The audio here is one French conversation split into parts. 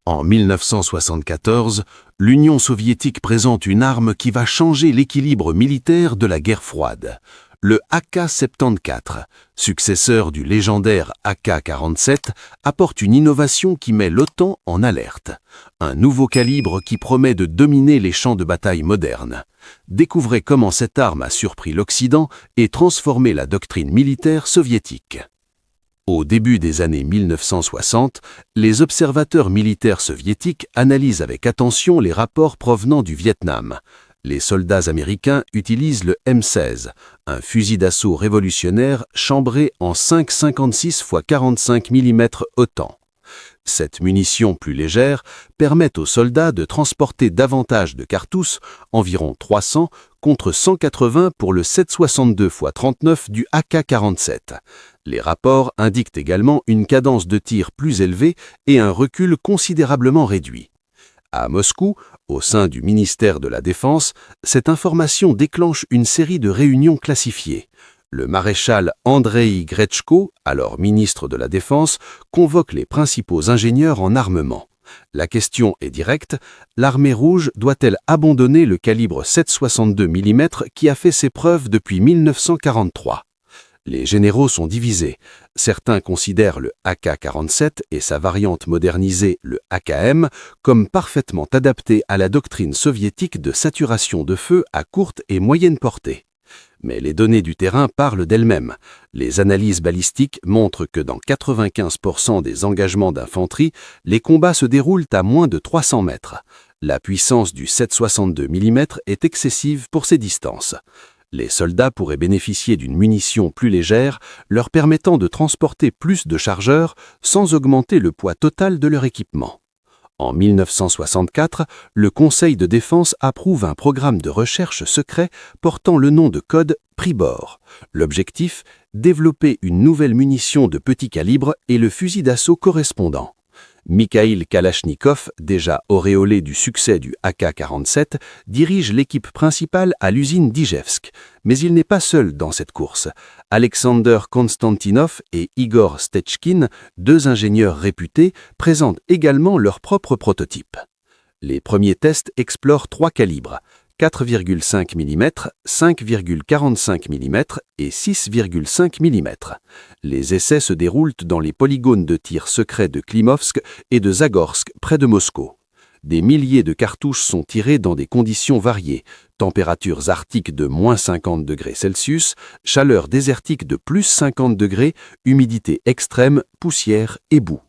En 1974, l'Union soviétique présente une arme qui va changer l'équilibre militaire de la guerre froide. Le AK-74, successeur du légendaire AK-47, apporte une innovation qui met l'OTAN en alerte. Un nouveau calibre qui promet de dominer les champs de bataille modernes. Découvrez comment cette arme a surpris l'Occident et transformé la doctrine militaire soviétique. Au début des années 1960, les observateurs militaires soviétiques analysent avec attention les rapports provenant du Vietnam. Les soldats américains utilisent le M16, un fusil d'assaut révolutionnaire chambré en 5,56 x 45 mm OTAN. Cette munition plus légère permet aux soldats de transporter davantage de cartouches, environ 300, contre 180 pour le 7,62 x 39 du AK-47. Les rapports indiquent également une cadence de tir plus élevée et un recul considérablement réduit. À Moscou, au sein du ministère de la Défense, cette information déclenche une série de réunions classifiées. Le maréchal Andreï Gretchko, alors ministre de la Défense, convoque les principaux ingénieurs en armement. La question est directe, l'armée rouge doit-elle abandonner le calibre 7,62 mm qui a fait ses preuves depuis 1943 ? Les généraux sont divisés. Certains considèrent le AK-47 et sa variante modernisée, le AKM, comme parfaitement adaptés à la doctrine soviétique de saturation de feu à courte et moyenne portée. Mais les données du terrain parlent d'elles-mêmes. Les analyses balistiques montrent que dans 95% des engagements d'infanterie, les combats se déroulent à moins de 300 mètres. La puissance du 7,62 mm est excessive pour ces distances. Les soldats pourraient bénéficier d'une munition plus légère, leur permettant de transporter plus de chargeurs sans augmenter le poids total de leur équipement. En 1964, le Conseil de défense approuve un programme de recherche secret portant le nom de code Pribor. L'objectif, développer une nouvelle munition de petit calibre et le fusil d'assaut correspondant. Mikhail Kalachnikov, déjà auréolé du succès du AK-47, dirige l'équipe principale à l'usine d'Ijevsk. Mais il n'est pas seul dans cette course. Alexander Konstantinov et Igor Stechkin, deux ingénieurs réputés, présentent également leur propre prototype. Les premiers tests explorent trois calibres, 4,5 mm, 5,45 mm et 6,5 mm. Les essais se déroulent dans les polygones de tir secrets de Klimovsk et de Zagorsk, près de Moscou. Des milliers de cartouches sont tirées dans des conditions variées, températures arctiques de moins 50 degrés Celsius, chaleur désertique de plus 50 degrés, humidité extrême, poussière et boue.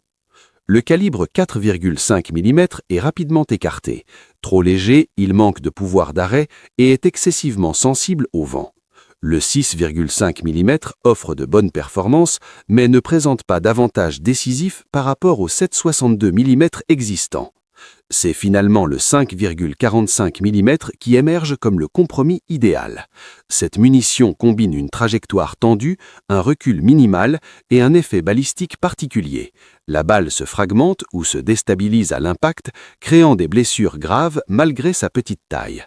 Le calibre 4,5 mm est rapidement écarté. Trop léger, il manque de pouvoir d'arrêt et est excessivement sensible au vent. Le 6,5 mm offre de bonnes performances, mais ne présente pas d'avantage décisif par rapport au 7,62 mm existant. C'est finalement le 5,45 mm qui émerge comme le compromis idéal. Cette munition combine une trajectoire tendue, un recul minimal et un effet balistique particulier. La balle se fragmente ou se déstabilise à l'impact, créant des blessures graves malgré sa petite taille.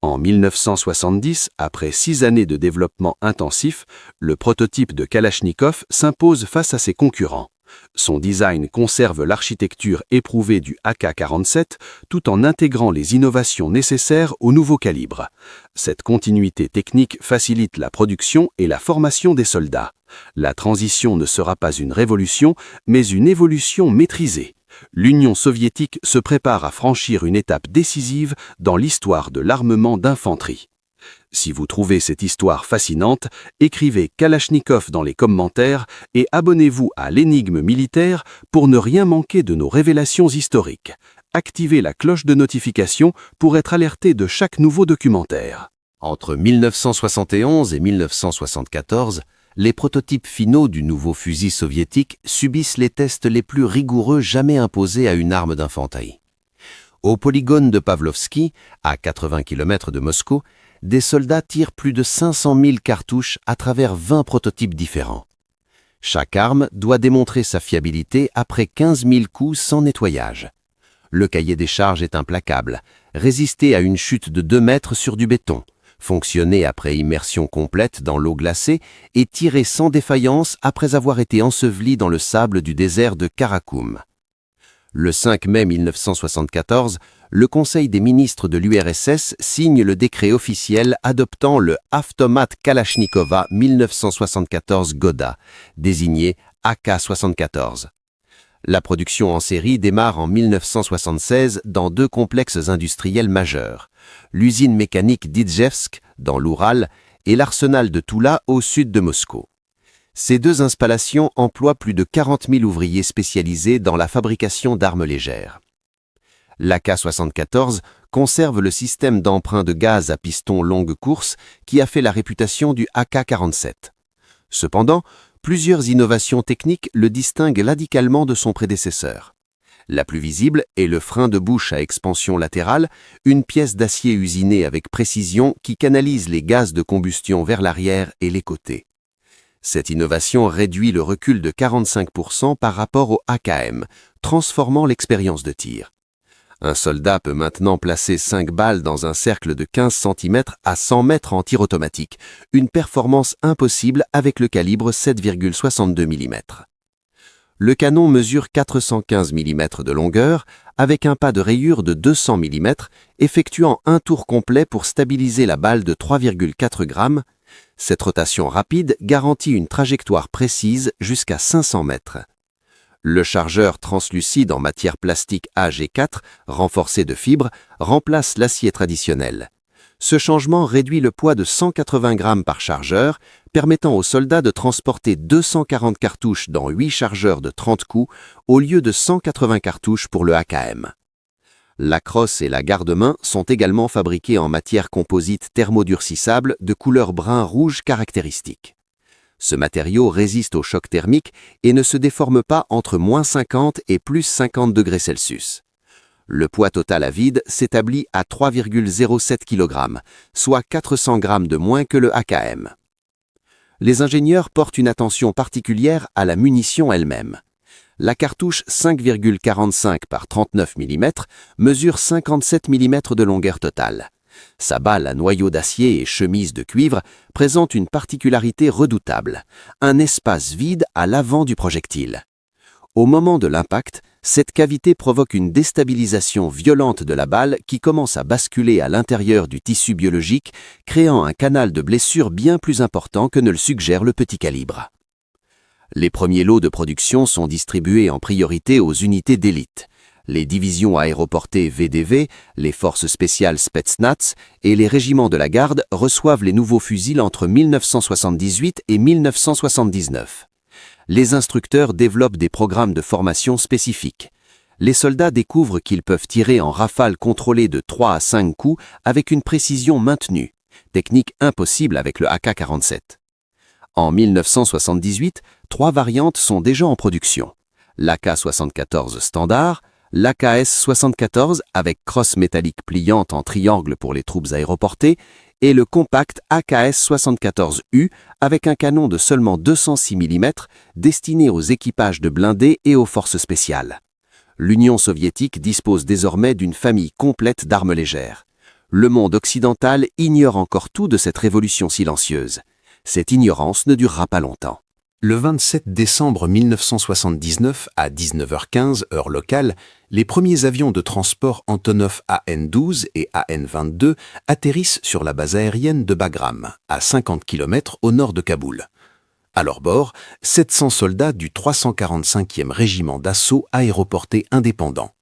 En 1970, après 6 années de développement intensif, le prototype de Kalachnikov s'impose face à ses concurrents. Son design conserve l'architecture éprouvée du AK-47 tout en intégrant les innovations nécessaires au nouveau calibre. Cette continuité technique facilite la production et la formation des soldats. La transition ne sera pas une révolution, mais une évolution maîtrisée. L'Union soviétique se prépare à franchir une étape décisive dans l'histoire de l'armement d'infanterie. Si vous trouvez cette histoire fascinante, écrivez Kalachnikov dans les commentaires et abonnez-vous à l'Énigme militaire pour ne rien manquer de nos révélations historiques. Activez la cloche de notification pour être alerté de chaque nouveau documentaire. Entre 1971 et 1974, les prototypes finaux du nouveau fusil soviétique subissent les tests les plus rigoureux jamais imposés à une arme d'infanterie. Au polygone de Pavlovski, à 80 km de Moscou, des soldats tirent plus de 500 000 cartouches à travers 20 prototypes différents. Chaque arme doit démontrer sa fiabilité après 15 000 coups sans nettoyage. Le cahier des charges est implacable, résister à une chute de 2 mètres sur du béton, fonctionner après immersion complète dans l'eau glacée et tirer sans défaillance après avoir été enseveli dans le sable du désert de Karakoum. Le 5 mai 1974, le Conseil des ministres de l'URSS signe le décret officiel adoptant le Avtomat Kalachnikova 1974 Goda, désigné AK-74. La production en série démarre en 1976 dans deux complexes industriels majeurs, l'usine mécanique d'Izhevsk, dans l'Oural, et l'arsenal de Toula, au sud de Moscou. Ces deux installations emploient plus de 40 000 ouvriers spécialisés dans la fabrication d'armes légères. L'AK-74 conserve le système d'emprunt de gaz à piston longue course qui a fait la réputation du AK-47. Cependant, plusieurs innovations techniques le distinguent radicalement de son prédécesseur. La plus visible est le frein de bouche à expansion latérale, une pièce d'acier usinée avec précision qui canalise les gaz de combustion vers l'arrière et les côtés. Cette innovation réduit le recul de 45% par rapport au AKM, transformant l'expérience de tir. Un soldat peut maintenant placer 5 balles dans un cercle de 15 cm à 100 mètres en tir automatique, une performance impossible avec le calibre 7,62 mm. Le canon mesure 415 mm de longueur, avec un pas de rayure de 200 mm, effectuant un tour complet pour stabiliser la balle de 3,4 grammes. Cette rotation rapide garantit une trajectoire précise jusqu'à 500 mètres. Le chargeur translucide en matière plastique AG4, renforcé de fibres, remplace l'acier traditionnel. Ce changement réduit le poids de 180 grammes par chargeur, permettant aux soldats de transporter 240 cartouches dans 8 chargeurs de 30 coups au lieu de 180 cartouches pour le AKM. La crosse et la garde-main sont également fabriquées en matière composite thermodurcissable de couleur brun-rouge caractéristique. Ce matériau résiste au choc thermique et ne se déforme pas entre -50 et +50 degrés Celsius. Le poids total à vide s'établit à 3,07 kg, soit 400 g de moins que le AKM. Les ingénieurs portent une attention particulière à la munition elle-même. La cartouche 5,45 par 39 mm mesure 57 mm de longueur totale. Sa balle à noyau d'acier et chemise de cuivre présente une particularité redoutable, un espace vide à l'avant du projectile. Au moment de l'impact, cette cavité provoque une déstabilisation violente de la balle qui commence à basculer à l'intérieur du tissu biologique, créant un canal de blessure bien plus important que ne le suggère le petit calibre. Les premiers lots de production sont distribués en priorité aux unités d'élite. Les divisions aéroportées VDV, les forces spéciales Spetsnaz et les régiments de la garde reçoivent les nouveaux fusils entre 1978 et 1979. Les instructeurs développent des programmes de formation spécifiques. Les soldats découvrent qu'ils peuvent tirer en rafales contrôlées de 3 à 5 coups avec une précision maintenue, technique impossible avec le AK-47. En 1978, 3 variantes sont déjà en production. L'AK-74 standard, l'AKS-74 avec crosse métallique pliante en triangle pour les troupes aéroportées et le compact AKS-74U avec un canon de seulement 206 mm destiné aux équipages de blindés et aux forces spéciales. L'Union soviétique dispose désormais d'une famille complète d'armes légères. Le monde occidental ignore encore tout de cette révolution silencieuse. Cette ignorance ne durera pas longtemps. Le 27 décembre 1979, à 19h15, heure locale, les premiers avions de transport Antonov AN-12 et AN-22 atterrissent sur la base aérienne de Bagram, à 50 km au nord de Kaboul. À leur bord, 700 soldats du 345e régiment d'assaut aéroporté indépendant.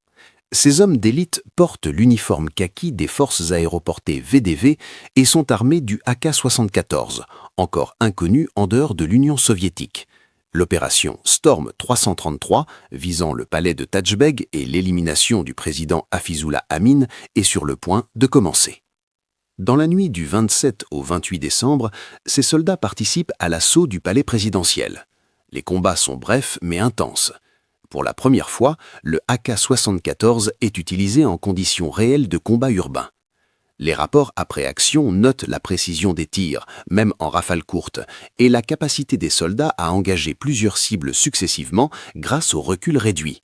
Ces hommes d'élite portent l'uniforme kaki des forces aéroportées VDV et sont armés du AK-74, encore inconnu en dehors de l'Union soviétique. L'opération Storm 333, visant le palais de Tachbeg et l'élimination du président Hafizullah Amin, est sur le point de commencer. Dans la nuit du 27 au 28 décembre, ces soldats participent à l'assaut du palais présidentiel. Les combats sont brefs mais intenses. Pour la première fois, le AK-74 est utilisé en conditions réelles de combat urbain. Les rapports après action notent la précision des tirs, même en rafales courtes, et la capacité des soldats à engager plusieurs cibles successivement grâce au recul réduit.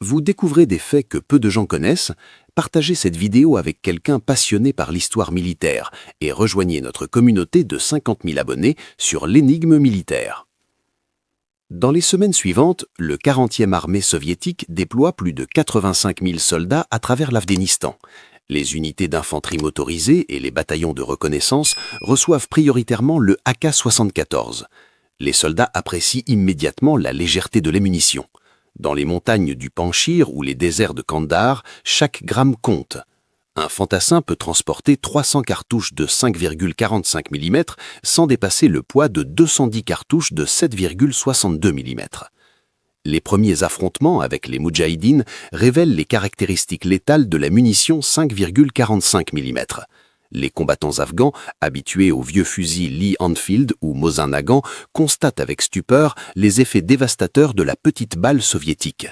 Vous découvrez des faits que peu de gens connaissent, partagez cette vidéo avec quelqu'un passionné par l'histoire militaire et rejoignez notre communauté de 50 000 abonnés sur l'énigme militaire. Dans les semaines suivantes, le 40e armée soviétique déploie plus de 85 000 soldats à travers l'Afghanistan. Les unités d'infanterie motorisée et les bataillons de reconnaissance reçoivent prioritairement le AK-74. Les soldats apprécient immédiatement la légèreté de l'émunition. Dans les montagnes du Panchir ou les déserts de Kandahar, chaque gramme compte. Un fantassin peut transporter 300 cartouches de 5,45 mm sans dépasser le poids de 210 cartouches de 7,62 mm. Les premiers affrontements avec les Moudjahidines révèlent les caractéristiques létales de la munition 5,45 mm. Les combattants afghans, habitués aux vieux fusils Lee Enfield ou Mosin Nagant, constatent avec stupeur les effets dévastateurs de la petite balle soviétique.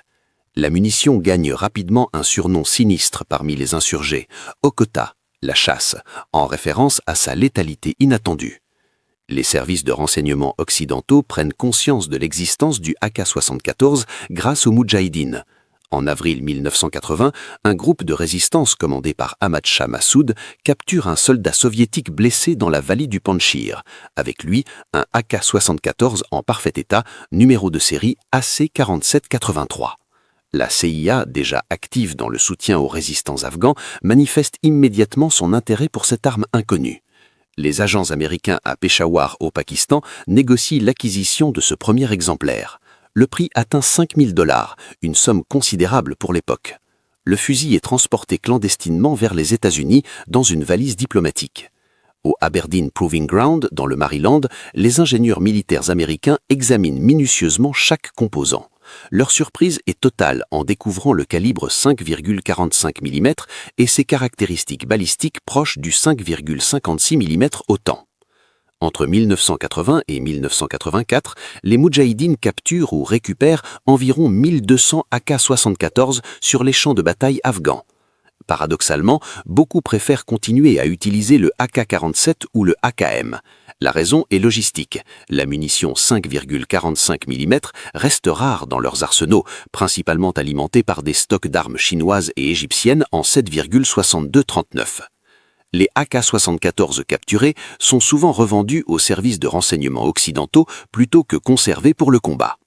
La munition gagne rapidement un surnom sinistre parmi les insurgés, Okota, la chasse, en référence à sa létalité inattendue. Les services de renseignement occidentaux prennent conscience de l'existence du AK-74 grâce aux Moudjahidines. En avril 1980, un groupe de résistance commandé par Ahmad Shah Massoud capture un soldat soviétique blessé dans la vallée du Panchir. Avec lui, un AK-74 en parfait état, numéro de série AC-4783. La CIA, déjà active dans le soutien aux résistants afghans, manifeste immédiatement son intérêt pour cette arme inconnue. Les agents américains à Peshawar, au Pakistan, négocient l'acquisition de ce premier exemplaire. Le prix atteint 5 000 $, une somme considérable pour l'époque. Le fusil est transporté clandestinement vers les États-Unis dans une valise diplomatique. Au Aberdeen Proving Ground, dans le Maryland, les ingénieurs militaires américains examinent minutieusement chaque composant. Leur surprise est totale en découvrant le calibre 5,45 mm et ses caractéristiques balistiques proches du 5,56 mm au temps. Entre 1980 et 1984, les Moudjahidines capturent ou récupèrent environ 1200 AK-74 sur les champs de bataille afghans. Paradoxalement, beaucoup préfèrent continuer à utiliser le AK-47 ou le AKM. La raison est logistique. La munition 5,45 mm reste rare dans leurs arsenaux, principalement alimentés par des stocks d'armes chinoises et égyptiennes en 7,62-39. Les AK-74 capturés sont souvent revendus aux services de renseignement occidentaux plutôt que conservés pour le combat.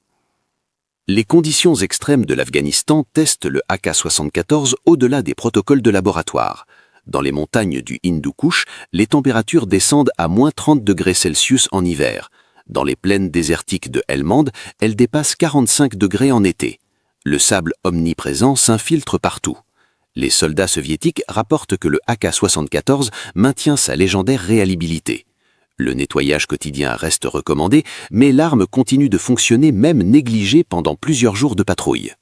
Les conditions extrêmes de l'Afghanistan testent le AK-74 au-delà des protocoles de laboratoire. Dans les montagnes du Hindou-Kush, les températures descendent à moins 30 degrés Celsius en hiver. Dans les plaines désertiques de Helmand, elles dépassent 45 degrés en été. Le sable omniprésent s'infiltre partout. Les soldats soviétiques rapportent que le AK-74 maintient sa légendaire réalibilité. Le nettoyage quotidien reste recommandé, mais l'arme continue de fonctionner même négligée pendant plusieurs jours de patrouille.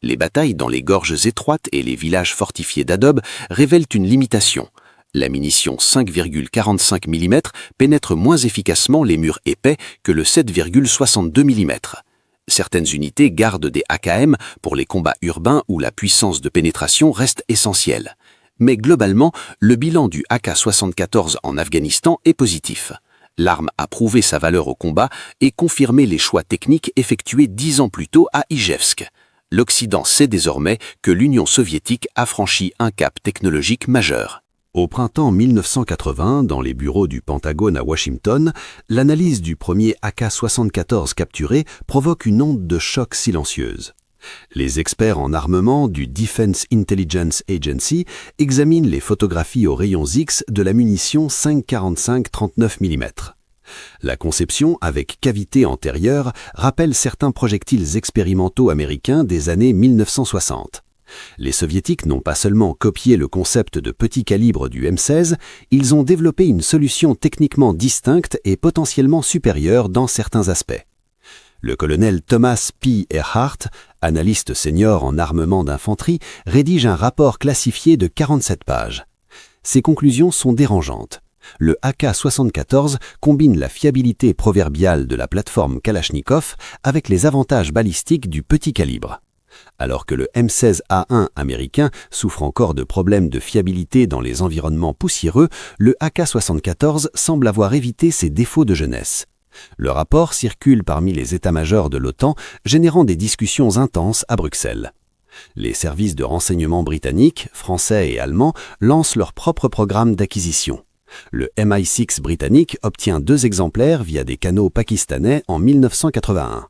Les batailles dans les gorges étroites et les villages fortifiés d'adobes révèlent une limitation. La munition 5,45 mm pénètre moins efficacement les murs épais que le 7,62 mm. Certaines unités gardent des AKM pour les combats urbains où la puissance de pénétration reste essentielle. Mais globalement, le bilan du AK-74 en Afghanistan est positif. L'arme a prouvé sa valeur au combat et confirmé les choix techniques effectués 10 ans plus tôt à Ijevsk. L'Occident sait désormais que l'Union soviétique a franchi un cap technologique majeur. Au printemps 1980, dans les bureaux du Pentagone à Washington, l'analyse du premier AK-74 capturé provoque une onde de choc silencieuse. Les experts en armement du Defense Intelligence Agency examinent les photographies aux rayons X de la munition 5,45-39 mm. La conception, avec cavité antérieure, rappelle certains projectiles expérimentaux américains des années 1960. Les soviétiques n'ont pas seulement copié le concept de petit calibre du M16, ils ont développé une solution techniquement distincte et potentiellement supérieure dans certains aspects. Le colonel Thomas P. Earhart, analyste senior en armement d'infanterie, rédige un rapport classifié de 47 pages. Ses conclusions sont dérangeantes. Le AK-74 combine la fiabilité proverbiale de la plateforme Kalachnikov avec les avantages balistiques du petit calibre. Alors que le M16A1 américain souffre encore de problèmes de fiabilité dans les environnements poussiéreux, le AK-74 semble avoir évité ses défauts de jeunesse. Le rapport circule parmi les états-majors de l'OTAN, générant des discussions intenses à Bruxelles. Les services de renseignement britanniques, français et allemands lancent leur propre programme d'acquisition. Le MI6 britannique obtient 2 exemplaires via des canaux pakistanais en 1981.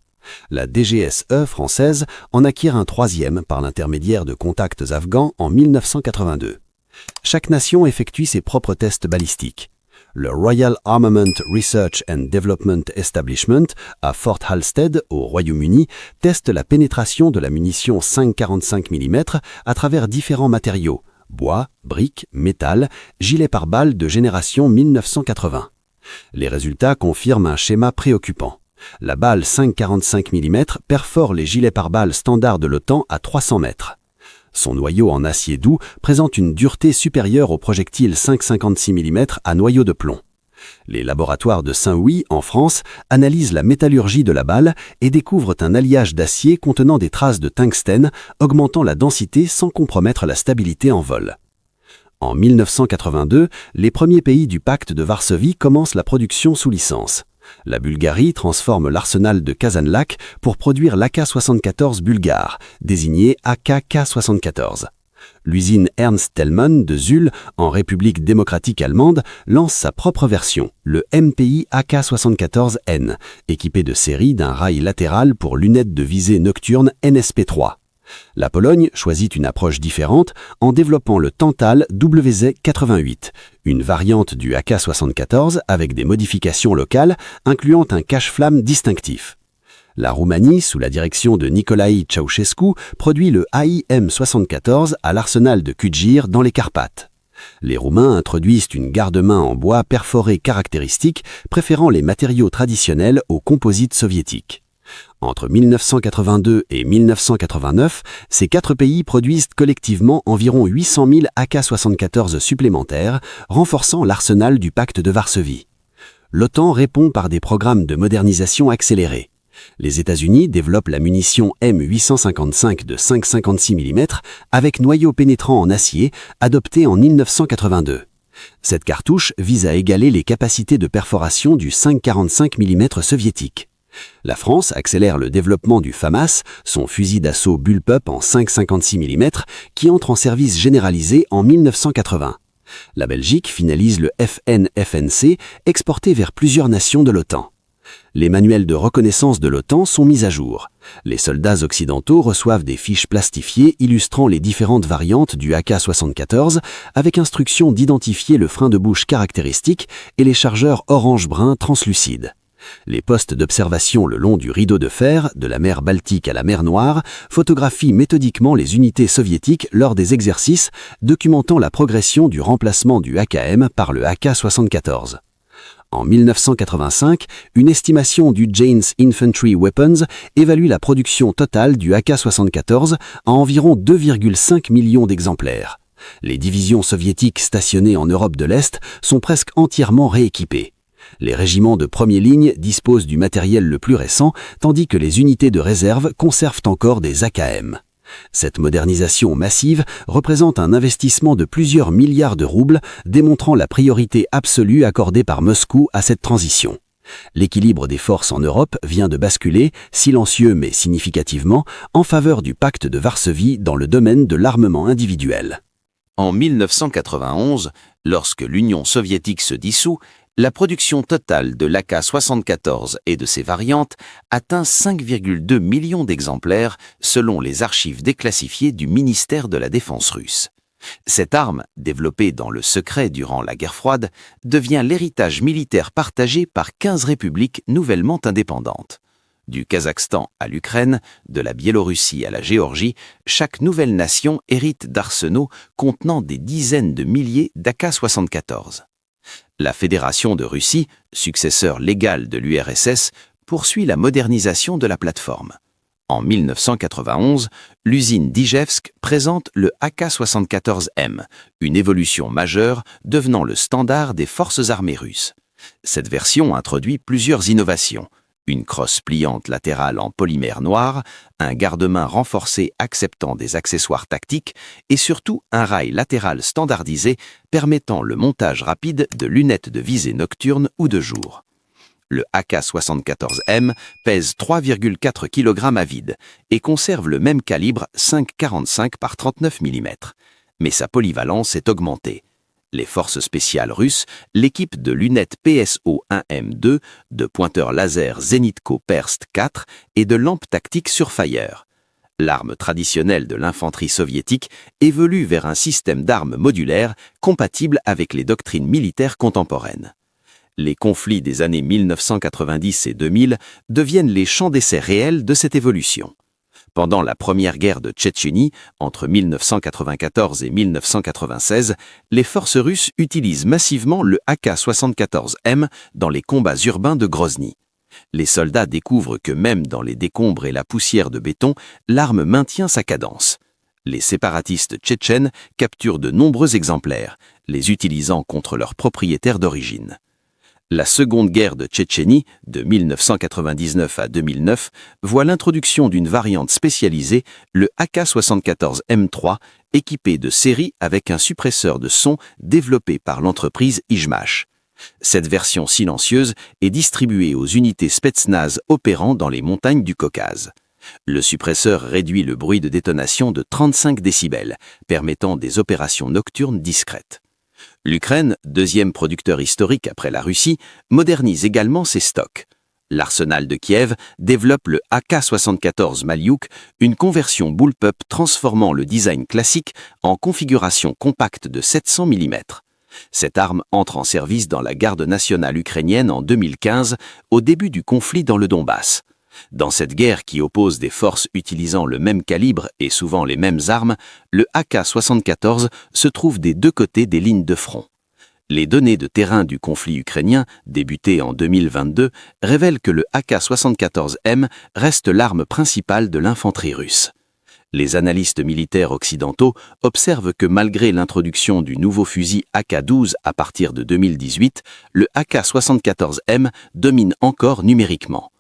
La DGSE française en acquiert un troisième par l'intermédiaire de contacts afghans en 1982. Chaque nation effectue ses propres tests balistiques. Le Royal Armament Research and Development Establishment à Fort Halstead, au Royaume-Uni, teste la pénétration de la munition 5,45 mm à travers différents matériaux, bois, briques, métal, gilets pare-balles de génération 1980. Les résultats confirment un schéma préoccupant. La balle 5,45 mm perfore les gilets pare-balles standards de l'OTAN à 300 mètres. Son noyau en acier doux présente une dureté supérieure au projectile 5,56 mm à noyau de plomb. Les laboratoires de Saint-Oui, en France, analysent la métallurgie de la balle et découvrent un alliage d'acier contenant des traces de tungstène, augmentant la densité sans compromettre la stabilité en vol. En 1982, les premiers pays du pacte de Varsovie commencent la production sous licence. La Bulgarie transforme l'arsenal de Kazanlak pour produire l'Ak-74 bulgare, désigné AK-K74. L'usine Ernst Thälmann de Zuhl, en République démocratique allemande, lance sa propre version, le MPI AK-74N, équipé de série d'un rail latéral pour lunettes de visée nocturne NSP3. La Pologne choisit une approche différente en développant le Tantal WZ-88, une variante du AK-74 avec des modifications locales incluant un cache-flamme distinctif. La Roumanie, sous la direction de Nicolae Ceausescu, produit le AIM-74 à l'arsenal de Kudjir dans les Carpates. Les Roumains introduisent une garde-main en bois perforé caractéristique, préférant les matériaux traditionnels aux composites soviétiques. Entre 1982 et 1989, ces 4 pays produisent collectivement environ 800 000 AK-74 supplémentaires, renforçant l'arsenal du pacte de Varsovie. L'OTAN répond par des programmes de modernisation accélérés. Les États-Unis développent la munition M855 de 5,56 mm avec noyau pénétrant en acier, adoptée en 1982. Cette cartouche vise à égaler les capacités de perforation du 5,45 mm soviétique. La France accélère le développement du FAMAS, son fusil d'assaut Bullpup en 5,56 mm, qui entre en service généralisé en 1980. La Belgique finalise le FN-FNC, exporté vers plusieurs nations de l'OTAN. Les manuels de reconnaissance de l'OTAN sont mis à jour. Les soldats occidentaux reçoivent des fiches plastifiées illustrant les différentes variantes du AK-74, avec instruction d'identifier le frein de bouche caractéristique et les chargeurs orange-brun translucides. Les postes d'observation le long du rideau de fer, de la mer Baltique à la mer Noire, photographient méthodiquement les unités soviétiques lors des exercices, documentant la progression du remplacement du AKM par le AK-74. En 1985, une estimation du Janes Infantry Weapons évalue la production totale du AK-74 à environ 2,5 millions d'exemplaires. Les divisions soviétiques stationnées en Europe de l'Est sont presque entièrement rééquipées. Les régiments de première ligne disposent du matériel le plus récent, tandis que les unités de réserve conservent encore des AKM. Cette modernisation massive représente un investissement de plusieurs milliards de roubles, démontrant la priorité absolue accordée par Moscou à cette transition. L'équilibre des forces en Europe vient de basculer, silencieux mais significativement, en faveur du pacte de Varsovie dans le domaine de l'armement individuel. En 1991, lorsque l'Union soviétique se dissout, la production totale de l'Ak-74 et de ses variantes atteint 5,2 millions d'exemplaires selon les archives déclassifiées du ministère de la Défense russe. Cette arme, développée dans le secret durant la guerre froide, devient l'héritage militaire partagé par 15 républiques nouvellement indépendantes. Du Kazakhstan à l'Ukraine, de la Biélorussie à la Géorgie, chaque nouvelle nation hérite d'arsenaux contenant des dizaines de milliers d'Ak-74. La Fédération de Russie, successeur légal de l'URSS, poursuit la modernisation de la plateforme. En 1991, l'usine d'Ijevsk présente le AK-74M, une évolution majeure devenant le standard des forces armées russes. Cette version introduit plusieurs innovations. Une crosse pliante latérale en polymère noir, un garde-main renforcé acceptant des accessoires tactiques et surtout un rail latéral standardisé permettant le montage rapide de lunettes de visée nocturne ou de jour. Le AK-74M pèse 3,4 kg à vide et conserve le même calibre 5,45 par 39 mm. Mais sa polyvalence est augmentée. Les forces spéciales russes l'équipent de lunettes PSO-1M2, de pointeurs laser Zenitko Perst 4 et de lampes tactiques Surfire. L'arme traditionnelle de l'infanterie soviétique évolue vers un système d'armes modulaires compatible avec les doctrines militaires contemporaines. Les conflits des années 1990 et 2000 deviennent les champs d'essai réels de cette évolution. Pendant la première guerre de Tchétchénie, entre 1994 et 1996, les forces russes utilisent massivement le AK-74M dans les combats urbains de Grozny. Les soldats découvrent que même dans les décombres et la poussière de béton, l'arme maintient sa cadence. Les séparatistes tchétchènes capturent de nombreux exemplaires, les utilisant contre leurs propriétaires d'origine. La seconde guerre de Tchétchénie, de 1999 à 2009, voit l'introduction d'une variante spécialisée, le AK-74M3, équipé de série avec un suppresseur de son développé par l'entreprise Izhmash. Cette version silencieuse est distribuée aux unités Spetsnaz opérant dans les montagnes du Caucase. Le suppresseur réduit le bruit de détonation de 35 décibels, permettant des opérations nocturnes discrètes. L'Ukraine, deuxième producteur historique après la Russie, modernise également ses stocks. L'arsenal de Kiev développe le AK-74 Malyuk, une conversion bullpup transformant le design classique en configuration compacte de 700 mm. Cette arme entre en service dans la garde nationale ukrainienne en 2015, au début du conflit dans le Donbass. Dans cette guerre qui oppose des forces utilisant le même calibre et souvent les mêmes armes, le AK-74 se trouve des deux côtés des lignes de front. Les données de terrain du conflit ukrainien, débuté en 2022, révèlent que le AK-74M reste l'arme principale de l'infanterie russe. Les analystes militaires occidentaux observent que malgré l'introduction du nouveau fusil AK-12 à partir de 2018, le AK-74M domine encore numériquement.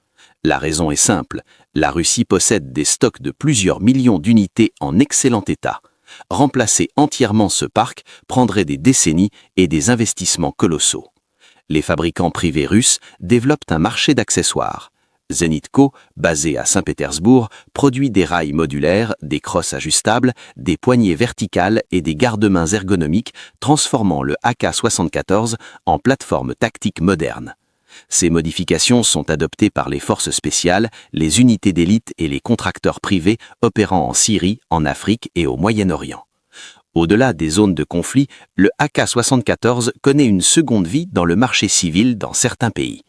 La raison est simple, la Russie possède des stocks de plusieurs millions d'unités en excellent état. Remplacer entièrement ce parc prendrait des décennies et des investissements colossaux. Les fabricants privés russes développent un marché d'accessoires. Zenitko, basé à Saint-Pétersbourg, produit des rails modulaires, des crosses ajustables, des poignées verticales et des garde-mains ergonomiques, transformant le AK-74 en plateforme tactique moderne. Ces modifications sont adoptées par les forces spéciales, les unités d'élite et les contracteurs privés opérant en Syrie, en Afrique et au Moyen-Orient. Au-delà des zones de conflit, le AK-74 connaît une seconde vie dans le marché civil dans certains pays.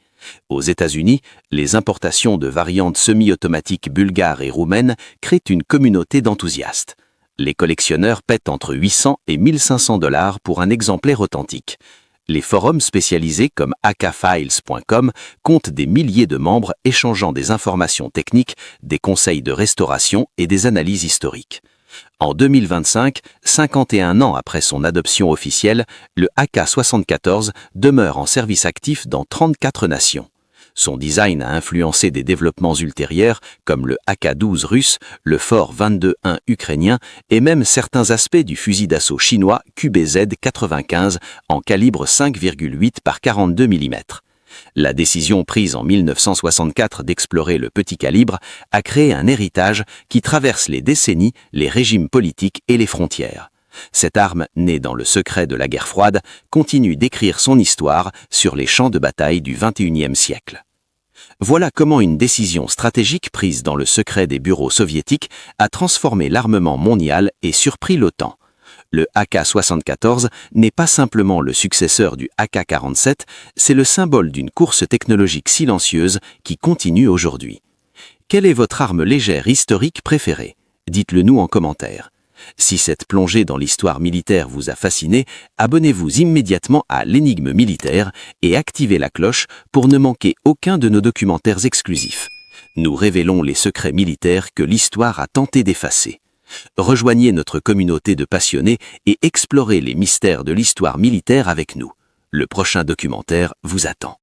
Aux États-Unis, les importations de variantes semi-automatiques bulgares et roumaines créent une communauté d'enthousiastes. Les collectionneurs paient entre 800 et 1500 $ pour un exemplaire authentique. Les forums spécialisés comme akfiles.com comptent des milliers de membres échangeant des informations techniques, des conseils de restauration et des analyses historiques. En 2025, 51 ans après son adoption officielle, le AK-74 demeure en service actif dans 34 nations. Son design a influencé des développements ultérieurs comme le AK-12 russe, le FOR 22-1 ukrainien et même certains aspects du fusil d'assaut chinois QBZ-95 en calibre 5,8 par 42 mm. La décision prise en 1964 d'explorer le petit calibre a créé un héritage qui traverse les décennies, les régimes politiques et les frontières. Cette arme, née dans le secret de la guerre froide, continue d'écrire son histoire sur les champs de bataille du XXIe siècle. Voilà comment une décision stratégique prise dans le secret des bureaux soviétiques a transformé l'armement mondial et surpris l'OTAN. Le AK-74 n'est pas simplement le successeur du AK-47, c'est le symbole d'une course technologique silencieuse qui continue aujourd'hui. Quelle est votre arme légère historique préférée? Dites-le nous en commentaire. Si cette plongée dans l'histoire militaire vous a fasciné, abonnez-vous immédiatement à l'Énigme militaire et activez la cloche pour ne manquer aucun de nos documentaires exclusifs. Nous révélons les secrets militaires que l'histoire a tenté d'effacer. Rejoignez notre communauté de passionnés et explorez les mystères de l'histoire militaire avec nous. Le prochain documentaire vous attend.